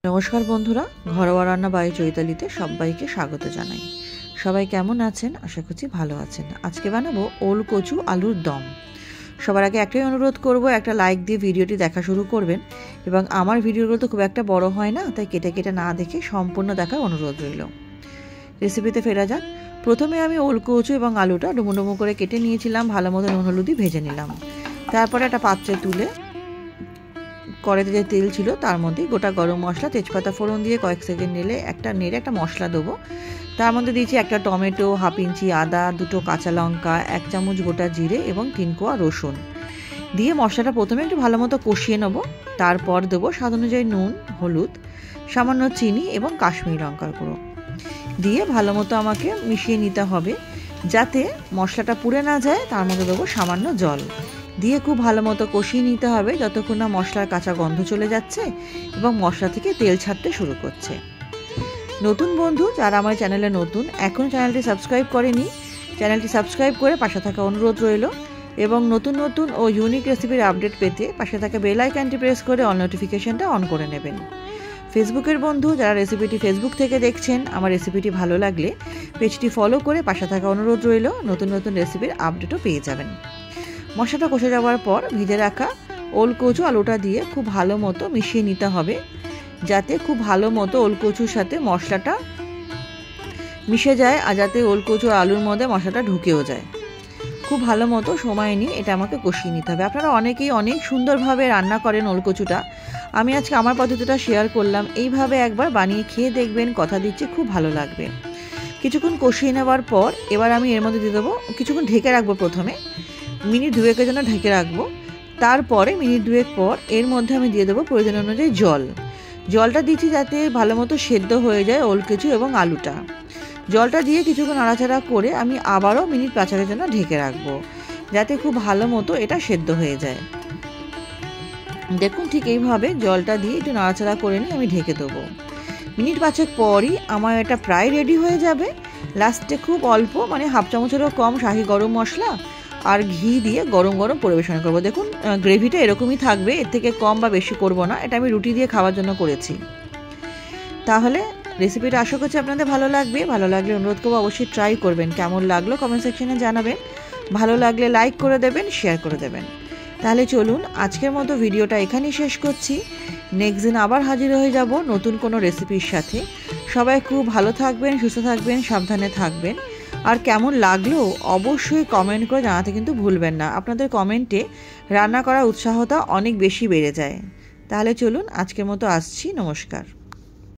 নমস্কার বন্ধুরা, ঘরোয়া রান্না বাই চৈতালিতে সবাইকে স্বাগত জানাই। সবাই কেমন আছেন? আশা করছি ভালো আছেন। আজকে বানাবো ওল কচু আলুর দম। সবার আগে একটাই অনুরোধ করব, একটা লাইক দিয়ে ভিডিওটি দেখা শুরু করবেন এবং আমার ভিডিওগুলো তো খুব একটা বড় হয় না, তাই কেটে কেটে না দেখে সম্পূর্ণ দেখার অনুরোধ রইল। রেসিপিতে ফেরা যাক। প্রথমে আমি ওল কচু এবং আলুটা ডুমো ডুমো করে কেটে নিয়েছিলাম, ভালো মতো নুন হলুদি ভেজে নিলাম। তারপরে একটা পাত্রে তুলে কড়াইতে যে তেল ছিল তার মধ্যে গোটা গরম মশলা, তেজপাতা ফোড়ন দিয়ে কয়েক সেকেন্ড নেড়ে একটা মশলা দেবো। তার মধ্যে দিয়েছি একটা টমেটো, হাফ ইঞ্চি আদা, দুটো কাঁচা লঙ্কা, 1 চামচ গোটা জিরে এবং 3 কোয়া রসুন দিয়ে মশলাটা প্রথমে একটু ভালো মতো কষিয়ে নেব। তারপর দেবো স্বাদ অনুযায়ী নুন, হলুদ, সামান্য চিনি এবং কাশ্মীরি লঙ্কার গুঁড়ো দিয়ে ভালো মতো আমাকে মিশিয়ে নিতে হবে যাতে মশলাটা পুড়ে না যায়। তার মধ্যে দেবো সামান্য জল দিয়ে খুব ভালো মতো কষিয়ে নিতে হবে যতক্ষণ না মশলার কাঁচা গন্ধ চলে যাচ্ছে এবং মশলা থেকে তেল ছাড়তে শুরু করছে। নতুন বন্ধু যারা আমার চ্যানেলে নতুন, এখন চ্যানেলটি সাবস্ক্রাইব করেনি, চ্যানেলটি সাবস্ক্রাইব করে পাশে থাকা অনুরোধ রইল এবং নতুন নতুন ও ইউনিক রেসিপির আপডেট পেতে পাশে থাকা বেল আইকনটি প্রেস করে অল নোটিফিকেশনটা অন করে নেবেন। ফেসবুকের বন্ধু যারা রেসিপিটি ফেসবুক থেকে দেখছেন, আমার রেসিপিটি ভালো লাগলে পেজটি ফলো করে পাশে থাকা অনুরোধ রইল, নতুন নতুন রেসিপির আপডেটও পেয়ে যাবেন। মশলাটা কষে যাওয়ার পর ভেজে রাখা ওল কচু আলুটা দিয়ে খুব ভালো মতো মিশিয়ে নিতে হবে যাতে খুব ভালো মতো ওল কচুর সাথে মশলাটা মিশে যায় আর যাতে ওল কচু আলুর মধ্যে মশলাটা ঢুকেও যায়। খুব ভালো মতো সময় নিয়ে এটা আমাকে কষিয়ে নিতে হবে। আপনারা অনেকেই অনেক সুন্দরভাবে রান্না করেন ওল কচুটা, আমি আজকে আমার পদ্ধতিটা শেয়ার করলাম। এইভাবে একবার বানিয়ে খেয়ে দেখবেন, কথা দিচ্ছি খুব ভালো লাগবে। কিছুক্ষণ কষিয়ে নেওয়ার পর এবার আমি এর মধ্যে দিয়ে দেবো, কিছুক্ষণ ঢেকে রাখবো, প্রথমে মিনিট 2-এর জন্য ঢেকে রাখবো। তারপরে মিনিট 2 পর এর মধ্যে আমি দিয়ে দেবো প্রয়োজন অনুযায়ী জলটা দিচ্ছি যাতে ভালো মতো সেদ্ধ হয়ে যায় ওল কচু এবং আলুটা। জলটা দিয়ে কিছুক্ষণ নাড়াচাড়া করে আমি আবারও মিনিট 5-এর জন্য ঢেকে রাখবো যাতে খুব ভালো মতো এটা সেদ্ধ হয়ে যায়। দেখুন ঠিক এইভাবে জলটা দিয়ে একটু নাড়াচাড়া করে নিয়ে আমি ঢেকে দেবো। মিনিট 5 পরই আমার এটা প্রায় রেডি হয়ে যাবে। লাস্টে খুব অল্প, মানে হাফ চামচেরও কম শাহি গরম মশলা আর ঘি দিয়ে গরম গরম পরিবেশন করবো। দেখুন গ্রেভিটা এরকমই থাকবে, এর থেকে কম বা বেশি করব না, এটা আমি রুটি দিয়ে খাওয়ার জন্য করেছি। তাহলে রেসিপিটা আশা করছি আপনাদের ভালো লাগবে। ভালো লাগলে অনুরোধ করবো অবশ্যই ট্রাই করবেন। কেমন লাগলো কমেন্ট সেকশনে জানাবেন, ভালো লাগলে লাইক করে দেবেন, শেয়ার করে দেবেন। তাহলে চলুন আজকের মতো ভিডিওটা এখানেই শেষ করছি। নেক্সট দিন আবার হাজির হয়ে যাব নতুন কোনো রেসিপির সাথে। সবাই খুব ভালো থাকবেন, সুস্থ থাকবেন, সাবধানে থাকবেন। আর কেমন লাগলো অবশ্যই কমেন্ট করে জানাতে কিন্তু ভুলবেন না। আপনাদের কমেন্টে রান্না করার উৎসাহটা অনেক বেশি বেড়ে যায়। তাহলে চলুন আজকের মতো আসছি। নমস্কার।